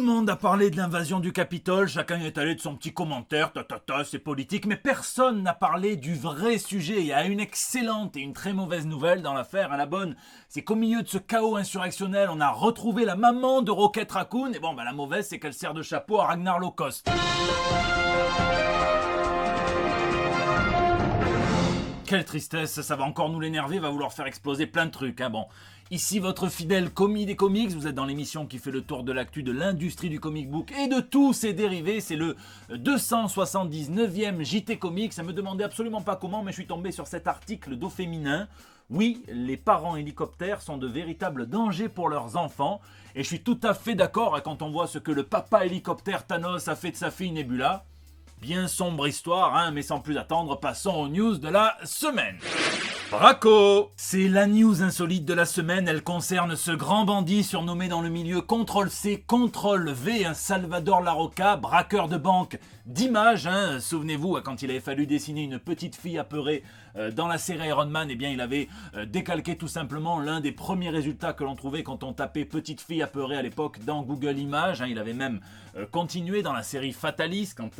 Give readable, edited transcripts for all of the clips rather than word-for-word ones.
monde a parlé de l'invasion du Capitole, chacun est allé de son petit commentaire, c'est politique, mais personne n'a parlé du vrai sujet. Il y a une excellente et une très mauvaise nouvelle dans l'affaire. La bonne, c'est qu'au milieu de ce chaos insurrectionnel, on a retrouvé la maman de Rocket Raccoon, et la mauvaise, c'est qu'elle sert de chapeau à Ragnar Lothcost. Quelle tristesse, ça va encore nous l'énerver, va vouloir faire exploser plein de trucs. Ici votre fidèle commis des comics, vous êtes dans l'émission qui fait le tour de l'actu de l'industrie du comic book et de tous ses dérivés. C'est le 279e JT Comics. Ça me demandait absolument pas comment, mais je suis tombé sur cet article d'Au Féminin. Oui, les parents hélicoptères sont de véritables dangers pour leurs enfants. Et je suis tout à fait d'accord quand on voit ce que le papa hélicoptère Thanos a fait de sa fille Nebula. Bien sombre histoire, mais sans plus attendre, passons aux news de la semaine. Braco! C'est la news insolite de la semaine, elle concerne ce grand bandit surnommé dans le milieu Ctrl-C, Ctrl-V, un Salvador Larroca, braqueur de banque d'images. Souvenez-vous, quand il avait fallu dessiner une petite fille apeurée dans la série Iron Man, il avait décalqué tout simplement l'un des premiers résultats que l'on trouvait quand on tapait petite fille apeurée à l'époque dans Google Images. Il avait même continué dans la série Fatalis quand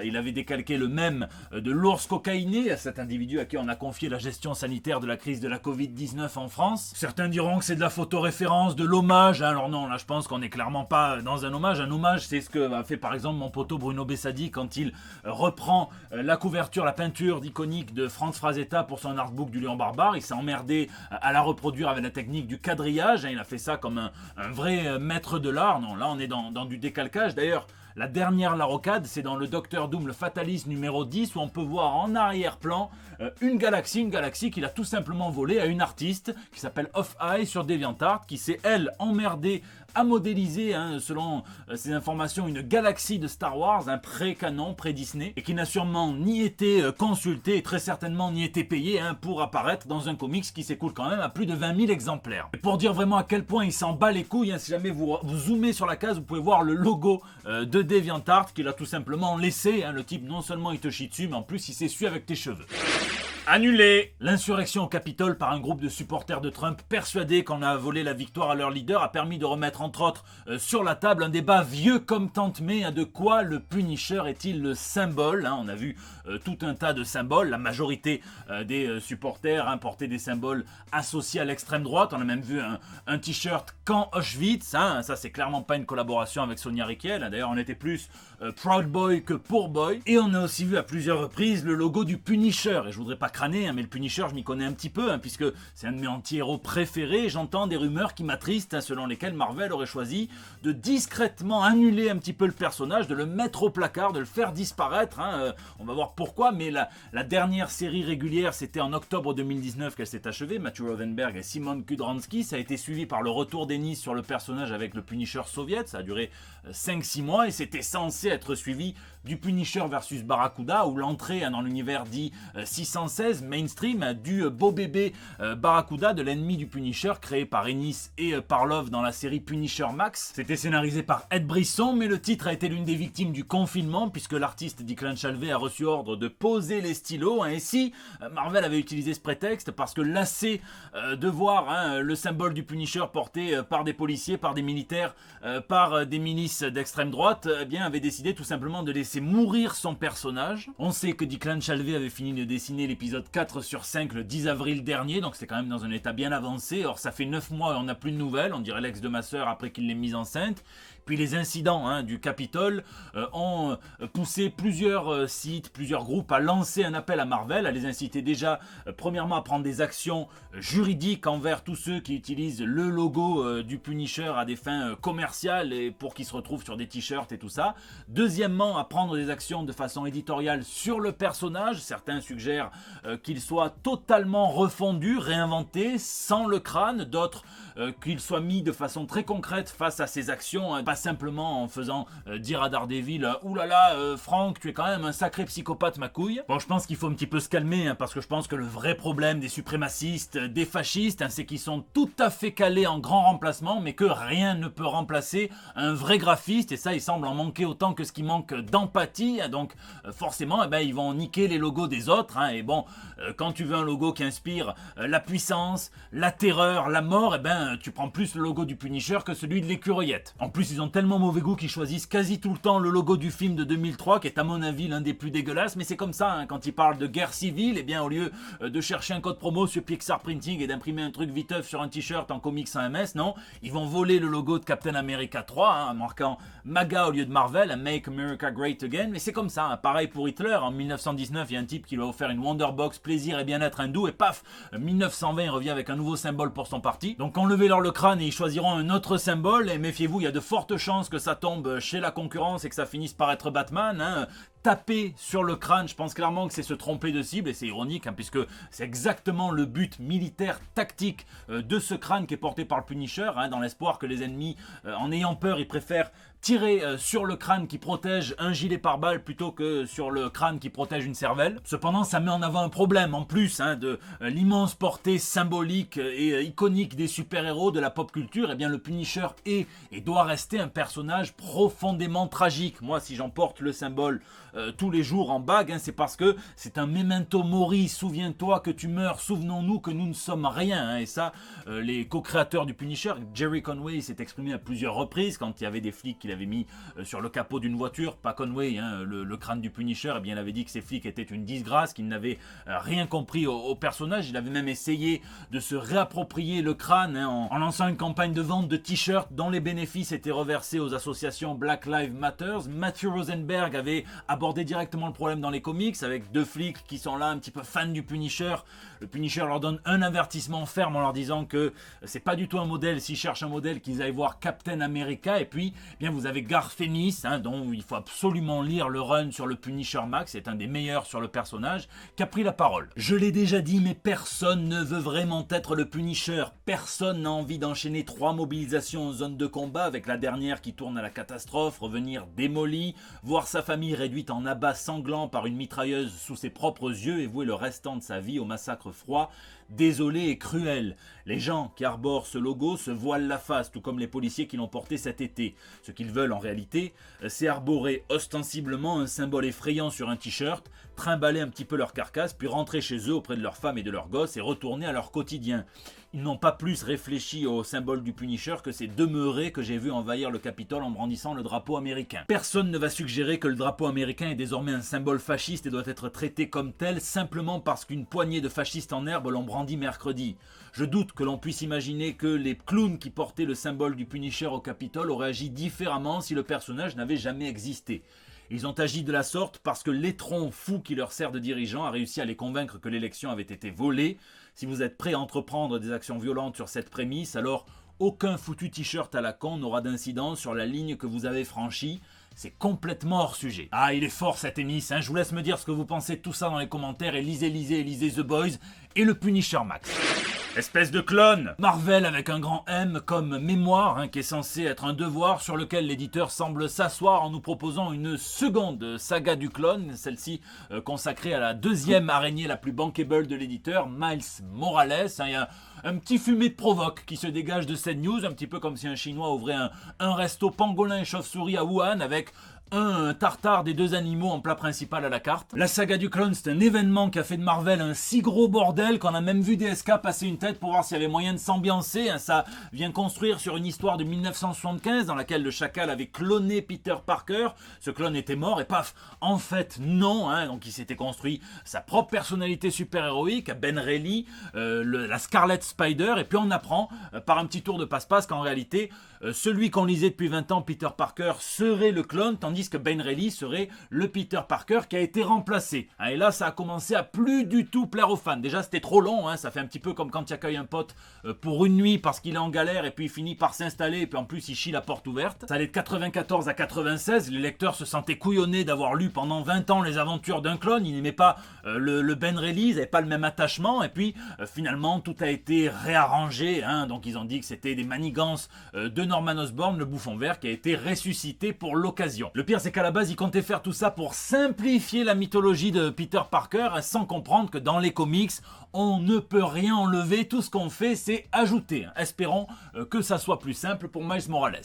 il avait décalqué le même de l'ours cocaïné, à cet individu à qui on a confié la gestion sanitaire de la crise de la Covid-19 en France. Certains diront que c'est de la photoréférence, de l'hommage. Alors non, là je pense qu'on n'est clairement pas dans un hommage. Un hommage, c'est ce que a fait par exemple mon poteau Bruno Bessadi quand il reprend la couverture, la peinture iconique de Franz Frazetta pour son artbook du Lion Barbare. Il s'est emmerdé à la reproduire avec la technique du quadrillage. Il a fait ça comme un vrai maître de l'art. Non, là on est dans du décalcage. D'ailleurs, la dernière Larrocade, c'est dans le Docteur Doom, le Fatalist numéro 10, où on peut voir en arrière-plan une galaxie qu'il a tout simplement volée à une artiste qui s'appelle Off-Eye sur DeviantArt, qui s'est, elle, emmerdée à modéliser, selon ses informations, une galaxie de Star Wars, un pré-canon, pré-Disney, et qui n'a sûrement ni été consulté et très certainement ni été payé pour apparaître dans un comics qui s'écoule quand même à plus de 20 000 exemplaires. Et pour dire vraiment à quel point il s'en bat les couilles, si jamais vous zoomez sur la case, vous pouvez voir le logo de DeviantArt qu'il a tout simplement laissé. Le type, non seulement il te chie dessus, mais en plus il s'essuie avec tes cheveux. Annulé. L'insurrection au Capitole par un groupe de supporters de Trump persuadés qu'on a volé la victoire à leur leader a permis de remettre entre autres sur la table un débat vieux comme Tante May. De quoi le Punisher est-il le symbole? On a vu tout un tas de symboles. La majorité des supporters portaient des symboles associés à l'extrême droite. On a même vu un t-shirt Camp Auschwitz. Ça c'est clairement pas une collaboration avec Sonia Rykiel. D'ailleurs on était plus Proud Boy que Poor Boy. Et on a aussi vu à plusieurs reprises le logo du Punisher. Et je voudrais pas crâner, mais le Punisher, je m'y connais un petit peu, puisque c'est un de mes anti-héros préférés. J'entends des rumeurs qui m'attristent, selon lesquelles Marvel aurait choisi de discrètement annuler un petit peu le personnage, de le mettre au placard, de le faire disparaître. On va voir pourquoi, mais la dernière série régulière, c'était en octobre 2019 qu'elle s'est achevée. Matthew Rosenberg et Simon Kudranski. Ça a été suivi par le retour d'Ennis sur le personnage avec le Punisher soviète. Ça a duré 5-6 mois et c'était censé être suivi du Punisher versus Barracuda, où l'entrée dans l'univers dit 616 mainstream du beau bébé Barracuda, de l'ennemi du Punisher, créé par Ennis et Parlov dans la série Punisher Max. C'était scénarisé par Ed Brisson, mais le titre a été l'une des victimes du confinement, puisque l'artiste Declan Shalvey a reçu ordre de poser les stylos. Et si Marvel avait utilisé ce prétexte, parce que lassé de voir le symbole du Punisher porté par des policiers, par des militaires, par des milices d'extrême droite, avait décidé tout simplement de laisser mourir son personnage. On sait que Declan Shalvey avait fini de dessiner l'épisode 4 sur 5 le 10 avril dernier, donc c'était quand même dans un état bien avancé. Or ça fait 9 mois et on n'a plus de nouvelles, on dirait l'ex de ma sœur après qu'il l'ait mise enceinte. Puis les incidents du Capitole ont poussé plusieurs sites, plusieurs groupes à lancer un appel à Marvel, à les inciter déjà premièrement à prendre des actions juridiques envers tous ceux qui utilisent le logo du Punisher à des fins commerciales et pour qu'ils se retrouvent sur des t-shirts et tout ça. Deuxièmement, à prendre des actions de façon éditoriale sur le personnage. Certains suggèrent qu'il soit totalement refondu, réinventé, sans le crâne. D'autres qu'il soit mis de façon très concrète face à ses actions, pas simplement en faisant dire à Daredevil « Oulala, Franck, tu es quand même un sacré psychopathe, ma couille ». Bon, je pense qu'il faut un petit peu se calmer, parce que je pense que le vrai problème des suprémacistes, des fascistes, c'est qu'ils sont tout à fait calés en grand remplacement, mais que rien ne peut remplacer un vrai graphiste, et ça, il semble en manquer autant que ce qui manque d'empathie. Donc, forcément, ils vont niquer les logos des autres. Et bon, quand tu veux un logo qui inspire la puissance, la terreur, la mort, tu prends plus le logo du Punisher que celui de l'écureuillette. En plus, ils ils ont tellement mauvais goût qu'ils choisissent quasi tout le temps le logo du film de 2003, qui est à mon avis l'un des plus dégueulasses, mais c'est comme ça, hein, quand ils parlent de guerre civile, eh bien au lieu de chercher un code promo sur Pixar Printing et d'imprimer un truc viteuf sur un t-shirt en comics 1MS, non, ils vont voler le logo de Captain America 3, hein, en marquant MAGA au lieu de Marvel, Make America Great Again, mais c'est comme ça, hein. Pareil pour Hitler, en 1919, il y a un type qui lui a offert une Wonderbox plaisir et bien-être hindou, et paf, 1920, il revient avec un nouveau symbole pour son parti. Donc enlevez-leur le crâne et ils choisiront un autre symbole, et méfiez-vous, il y a de fortes chances que ça tombe chez la concurrence et que ça finisse par être Batman, hein. Taper sur le crâne, je pense clairement que c'est se tromper de cible, et c'est ironique, hein, puisque c'est exactement le but militaire tactique de ce crâne qui est porté par le Punisher, hein, dans l'espoir que les ennemis, en ayant peur, ils préfèrent tirer sur le crâne qui protège un gilet pare-balles plutôt que sur le crâne qui protège une cervelle. Cependant, ça met en avant un problème en plus, hein, de l'immense portée symbolique et iconique des super-héros de la pop culture. Eh bien, le Punisher est et doit rester un personnage profondément tragique. Moi, si j'emporte le symbole tous les jours en bague, hein, c'est parce que c'est un memento mori. Souviens-toi que tu meurs, souvenons-nous que nous ne sommes rien, hein. Et ça, les co-créateurs du Punisher, Jerry Conway s'est exprimé à plusieurs reprises quand il y avait des flics qu'il avait mis sur le capot d'une voiture, pas Conway, hein, le crâne du Punisher, eh bien, il avait dit que ces flics étaient une disgrâce, qu'ils n'avaient rien compris au personnage. Il avait même essayé de se réapproprier le crâne, hein, en lançant une campagne de vente de t-shirts dont les bénéfices étaient reversés aux associations Black Lives Matter. Matthew Rosenberg avait abordé directement le problème dans les comics avec deux flics qui sont là un petit peu fans du Punisher. Le Punisher leur donne un avertissement ferme en leur disant que c'est pas du tout un modèle, s'ils cherchent un modèle, qu'ils aillent voir Captain America. Et puis, eh bien, vous avez Garth Ennis, hein, dont il faut absolument lire le run sur le Punisher Max, c'est un des meilleurs sur le personnage, qui a pris la parole. Je l'ai déjà dit, mais personne ne veut vraiment être le Punisher. Personne n'a envie d'enchaîner 3 mobilisations en zone de combat, avec la dernière qui tourne à la catastrophe, revenir démoli, voir sa famille réduite en abat sanglant par une mitrailleuse sous ses propres yeux et vouer le restant de sa vie au massacre froid, désolé et cruel. Les gens qui arborent ce logo se voilent la face, tout comme les policiers qui l'ont porté cet été. Ce qu'ils veulent en réalité, c'est arborer ostensiblement un symbole effrayant sur un t-shirt, trimballer un petit peu leur carcasse, puis rentrer chez eux auprès de leurs femmes et de leurs gosses et retourner à leur quotidien. Ils n'ont pas plus réfléchi au symbole du Punisher que ces demeurés que j'ai vus envahir le Capitole en brandissant le drapeau américain. Personne ne va suggérer que le drapeau américain est désormais un symbole fasciste et doit être traité comme tel simplement parce qu'une poignée de fascistes en herbe l'ont brandi mercredi. Je doute que l'on puisse imaginer que les clowns qui portaient le symbole du Punisher au Capitole auraient agi différemment si le personnage n'avait jamais existé. Ils ont agi de la sorte parce que l'étron fou qui leur sert de dirigeant a réussi à les convaincre que l'élection avait été volée. Si vous êtes prêts à entreprendre des actions violentes sur cette prémisse, alors aucun foutu t-shirt à la con n'aura d'incidence sur la ligne que vous avez franchie. C'est complètement hors sujet. Ah, il est fort cet Ennis, hein. Je vous laisse me dire ce que vous pensez de tout ça dans les commentaires et lisez The Boys et le Punisher Max. Espèce de clone! Marvel avec un grand M comme mémoire, hein, qui est censé être un devoir sur lequel l'éditeur semble s'asseoir en nous proposant une seconde saga du clone, celle-ci consacrée à la deuxième araignée la plus bankable de l'éditeur, Miles Morales. Hein, il y a un petit fumet de provoque qui se dégage de cette news, un petit peu comme si un Chinois ouvrait un resto pangolin et chauve-souris à Wuhan avec un tartare des deux animaux en plat principal à la carte. La saga du clone, c'est un événement qui a fait de Marvel un si gros bordel qu'on a même vu DSK passer une tête pour voir s'il y avait moyen de s'ambiancer. Ça vient construire sur une histoire de 1975 dans laquelle le chacal avait cloné Peter Parker. Ce clone était mort et paf, en fait non, hein. Donc il s'était construit sa propre personnalité super-héroïque, Ben Reilly, la Scarlet Spider, et puis on apprend par un petit tour de passe-passe qu'en réalité celui qu'on lisait depuis 20 ans, Peter Parker, serait le clone, tandis que Ben Reilly serait le Peter Parker qui a été remplacé. Et là, ça a commencé à plus du tout plaire aux fans. Déjà, c'était trop long, hein, ça fait un petit peu comme quand tu accueilles un pote pour une nuit parce qu'il est en galère et puis il finit par s'installer et puis en plus il chie la porte ouverte. Ça allait de 94 à 96, les lecteurs se sentaient couillonnés d'avoir lu pendant 20 ans les aventures d'un clone, ils n'aimaient pas le Ben Reilly, ils n'avaient pas le même attachement et puis finalement tout a été réarrangé, hein, donc ils ont dit que c'était des manigances de Norman Osborn, le bouffon vert, qui a été ressuscité pour l'occasion. Le pire, c'est qu'à la base, ils comptaient faire tout ça pour simplifier la mythologie de Peter Parker, sans comprendre que dans les comics, on ne peut rien enlever, tout ce qu'on fait, c'est ajouter. Espérons que ça soit plus simple pour Miles Morales.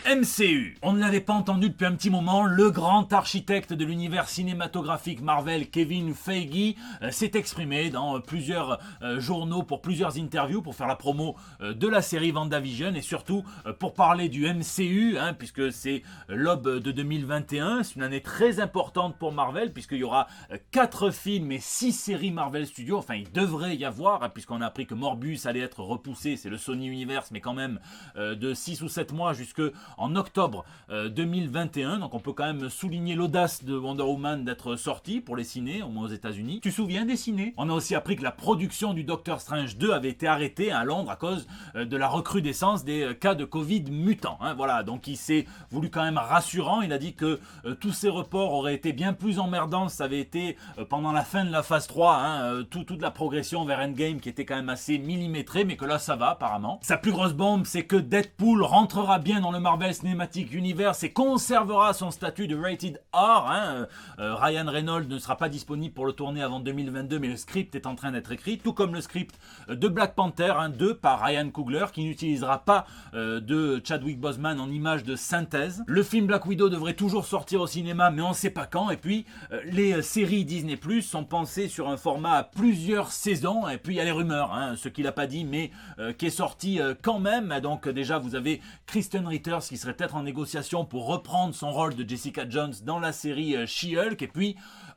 MCU. On ne l'avait pas entendu depuis un petit moment, le grand architecte de l'univers cinématographique Marvel, Kevin Feige, s'est exprimé dans plusieurs journaux pour plusieurs interviews pour faire la promo de la série WandaVision et surtout pour parler du MCU, puisque c'est l'aube de 2021. C'est une année très importante pour Marvel puisqu'il y aura 4 films et 6 séries Marvel Studios. Enfin, il devrait y avoir, puisqu'on a appris que Morbius allait être repoussé, c'est le Sony Universe, mais quand même de 6 ou 7 mois jusqu'en octobre 2021. Donc on peut quand même souligner l'audace de Wonder Woman d'être sortie pour les ciné, au moins aux États-Unis. Tu te souviens des ciné? On a aussi appris que la production du Doctor Strange 2 avait été arrêtée à Londres à cause de la recrudescence des cas de Covid mutants. Voilà, donc il s'est voulu quand même rassurant. Il a dit que tous ces reports auraient été bien plus emmerdants si ça avait été pendant la fin de la phase 3, toute la progression vers Endgame qui était quand même assez millimétrée, mais que là ça va apparemment. Sa plus grosse bombe, c'est que Deadpool rentrera bien dans le Marvel Cinematic Universe et conservera son statut de Rated R. Ryan Reynolds ne sera pas disponible pour le tourner avant 2022, mais le script est en train d'être écrit, tout comme le script de Black Panther 2 par Ryan Coogler, qui n'utilisera pas de Chadwick Boseman en image de synthèse. Le film Black Widow devrait toujours sortir au cinéma, mais on ne sait pas quand. Et puis les séries Disney Plus sont pensées sur un format à plusieurs saisons. Et puis il y a les rumeurs, ce qu'il n'a pas dit, mais qui est sorti quand même. Donc déjà vous avez Kristen Ritter qui serait peut-être en négociation pour reprendre son rôle de Jessica Jones dans la série She-Hulk. Et puis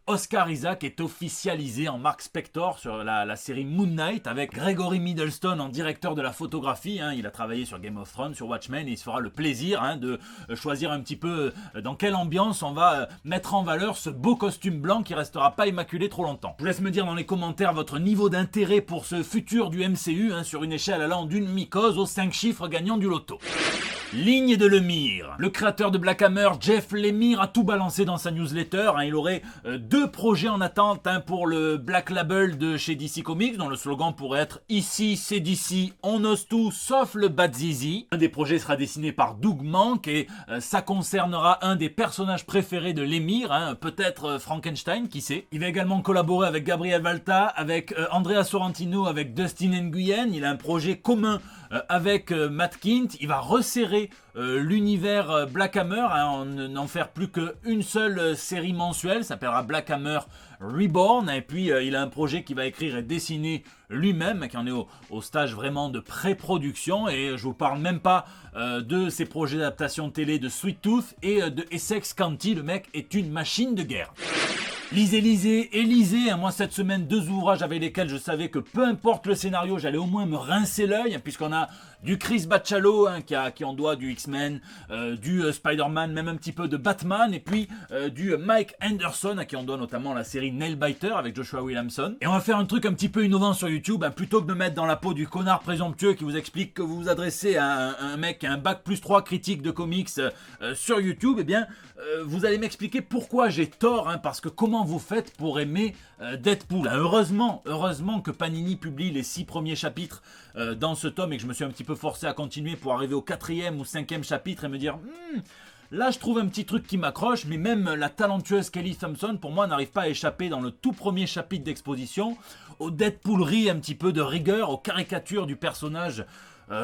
Oscar Isaac est officialisé en Mark Spector sur la série Moon Knight avec Gregory Middleton en directeur de la photographie. Il a travaillé sur Game of Thrones, sur Watchmen, et il se fera le plaisir de choisir un petit peu dans quelle ambiance on va mettre en valeur ce beau costume blanc qui restera pas immaculé trop longtemps. Je vous laisse me dire dans les commentaires votre niveau d'intérêt pour ce futur du MCU sur une échelle allant d'une mycose aux 5 chiffres gagnants du loto. Ligne de Lemire. Le créateur de Black Hammer, Jeff Lemire, a tout balancé dans sa newsletter. Il aurait 2 projets en attente pour le Black Label de chez DC Comics, dont le slogan pourrait être « Ici, c'est DC, on ose tout, sauf le Bad Zizi ». Un des projets sera dessiné par Doug Mahnke et ça concernera un des personnages préférés de Lemire, peut-être Frankenstein, qui sait. Il va également collaborer avec Gabriel Valta, avec Andrea Sorrentino, avec Dustin Nguyen. Il a un projet commun avec Matt Kindt. Il va resserrer l'univers Black Hammer, en n'en faire plus qu'une seule série mensuelle, ça s'appellera Black Hammer Reborn. Et puis il a un projet qu'il va écrire et dessiner lui-même, qui en est au stage vraiment de pré-production, et je vous parle même pas de ses projets d'adaptation télé de Sweet Tooth et de Essex County. Le mec est une machine de guerre. Lisez. Moi cette semaine 2 ouvrages avec lesquels je savais que peu importe le scénario, j'allais au moins me rincer l'œil, puisqu'on a du Chris Bachalo qui en doit du X-Men, du Spider-Man, même un petit peu de Batman, et puis du Mike Henderson à qui on doit notamment la série Nailbiter avec Joshua Williamson. Et on va faire un truc un petit peu innovant sur YouTube, plutôt que de me mettre dans la peau du connard présomptueux qui vous explique que vous vous adressez à un mec qui a un bac+3 critique de comics sur YouTube, vous allez m'expliquer pourquoi j'ai tort, parce que comment vous faites pour aimer Deadpool. Heureusement que Panini publie les 6 premiers chapitres dans ce tome et que je me suis un petit peu forcé à continuer pour arriver au 4e ou 5e chapitre et me dire là je trouve un petit truc qui m'accroche, mais même la talentueuse Kelly Thompson pour moi n'arrive pas à échapper dans le tout premier chapitre d'exposition aux Deadpooleries, un petit peu de rigueur, aux caricatures du personnage.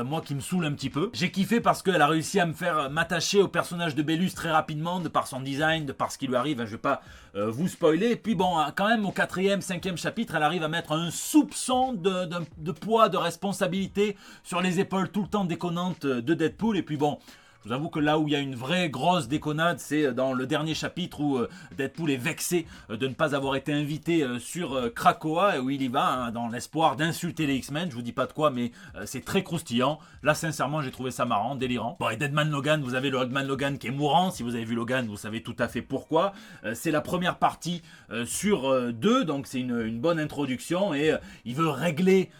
Moi qui me saoule un petit peu. J'ai kiffé parce qu'elle a réussi à me faire m'attacher au personnage de Bellus très rapidement, de par son design, de par ce qui lui arrive, je vais pas vous spoiler. Et puis bon, quand même au 4e, 5e chapitre, elle arrive à mettre un soupçon de poids, de responsabilité sur les épaules tout le temps déconnantes de Deadpool. Et puis bon, je vous avoue que là où il y a une vraie grosse déconnade, c'est dans le dernier chapitre où Deadpool est vexé de ne pas avoir été invité sur Krakoa, et où il y va dans l'espoir d'insulter les X-Men. Je vous dis pas de quoi, mais c'est très croustillant. Là, sincèrement, j'ai trouvé ça marrant, délirant. Bon, et Deadman Logan, vous avez le Old Man Logan qui est mourant. Si vous avez vu Logan, vous savez tout à fait pourquoi. C'est la première partie sur 2, donc c'est une bonne introduction, et il veut régler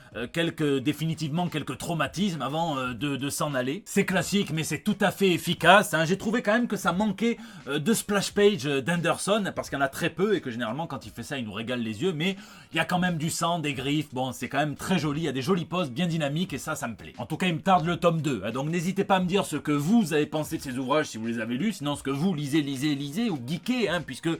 définitivement quelques traumatismes avant de s'en aller. C'est classique, mais c'est tout à fait efficace. J'ai trouvé quand même que ça manquait de splash page d'Henderson, parce qu'il y en a très peu et que généralement quand il fait ça il nous régale les yeux, mais il y a quand même du sang, des griffes, bon c'est quand même très joli, il y a des jolies poses bien dynamiques et ça me plaît. En tout cas il me tarde le tome 2, donc n'hésitez pas à me dire ce que vous avez pensé de ces ouvrages si vous les avez lus, sinon ce que vous lisez ou geekez, puisque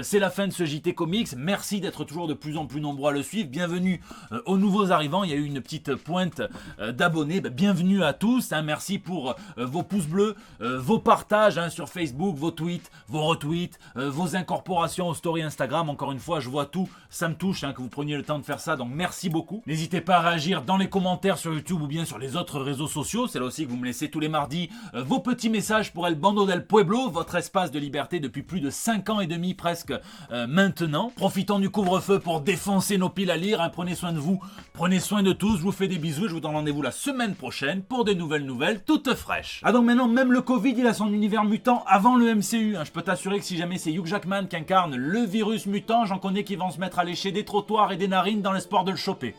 c'est la fin de ce JT Comics. Merci d'être toujours de plus en plus nombreux à le suivre, bienvenue aux nouveaux arrivants, il y a eu une petite pointe d'abonnés, bienvenue à tous, merci pour vos pouces bleus bleus, vos partages sur Facebook, vos tweets, vos retweets, vos incorporations aux stories Instagram. Encore une fois, je vois tout, ça me touche que vous preniez le temps de faire ça, donc merci beaucoup. N'hésitez pas à réagir dans les commentaires sur YouTube ou bien sur les autres réseaux sociaux. C'est là aussi que vous me laissez tous les mardis vos petits messages pour El Bando del Pueblo, votre espace de liberté depuis plus de 5 ans et demi presque maintenant. Profitons du couvre-feu pour défoncer nos piles à lire. Prenez soin de vous, prenez soin de tous. Je vous fais des bisous et je vous donne rendez-vous la semaine prochaine pour des nouvelles toutes fraîches. Ah donc maintenant, même le Covid, il a son univers mutant avant le MCU. Je peux t'assurer que si jamais c'est Hugh Jackman qui incarne le virus mutant, j'en connais qui vont se mettre à lécher des trottoirs et des narines dans l'espoir de le choper.